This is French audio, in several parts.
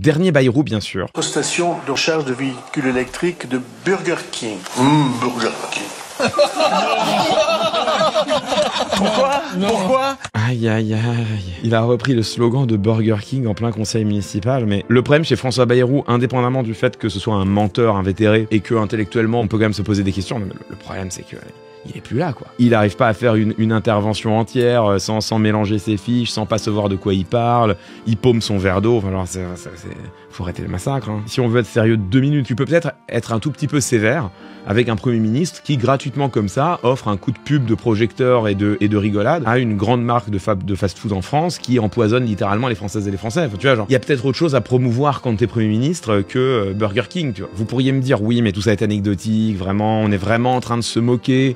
Dernier Bayrou, bien sûr. Station de recharge de véhicules électriques de Burger King. Burger King. Pourquoi? Aïe, aïe, aïe. Il a repris le slogan de Burger King en plein conseil municipal, mais le problème chez François Bayrou, indépendamment du fait que ce soit un menteur invétéré et que intellectuellement on peut quand même se poser des questions, mais le problème c'est que il est plus là, quoi. Il n'arrive pas à faire une intervention entière sans mélanger ses fiches, sans pas savoir de quoi il parle. Il paume son verre d'eau. Enfin, alors, faut arrêter le massacre. Hein. Si on veut être sérieux 2 minutes, tu peux peut-être être un tout petit peu sévère avec un Premier ministre qui, gratuitement comme ça, offre un coup de pub de projecteur et de rigolade à une grande marque de fast-food en France qui empoisonne littéralement les Françaises et les Français. Enfin, tu vois, genre, il y a peut-être autre chose à promouvoir quand t'es Premier ministre que Burger King, tu vois. Vous pourriez me dire, oui, mais tout ça est anecdotique, vraiment, on est vraiment en train de se moquer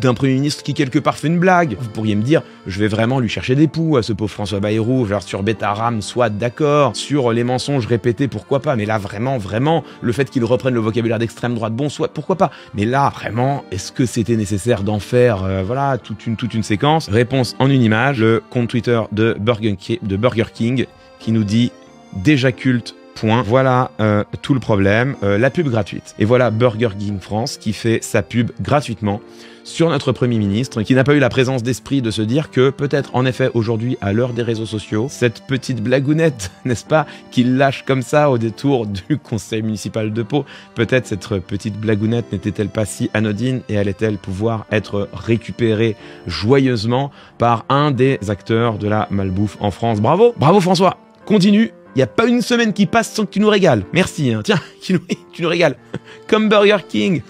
d'un Premier ministre qui quelque part fait une blague. Vous pourriez me dire, je vais vraiment lui chercher des poux à ce pauvre François Bayrou, genre sur Betaram, soit d'accord, sur les mensonges répétés, pourquoi pas, mais là vraiment, le fait qu'il reprenne le vocabulaire d'extrême droite, bon, soit, pourquoi pas, mais là, vraiment, est-ce que c'était nécessaire d'en faire, voilà, toute une séquence? Réponse en une image, le compte Twitter de Burger King qui nous dit, déjà culte, point. Voilà tout le problème, la pub gratuite. Et voilà Burger King France qui fait sa pub gratuitement sur notre Premier ministre, qui n'a pas eu la présence d'esprit de se dire que peut-être en effet aujourd'hui, à l'heure des réseaux sociaux, cette petite blagounette, n'est-ce pas, qu'il lâche comme ça au détour du conseil municipal de Pau, peut-être cette petite blagounette n'était-elle pas si anodine et allait-elle pouvoir être récupérée joyeusement par un des acteurs de la malbouffe en France. Bravo, bravo François, continue. Il n'y a pas une semaine qui passe sans que tu nous régales. Merci, hein. Tiens, tu nous régales. Comme Burger King.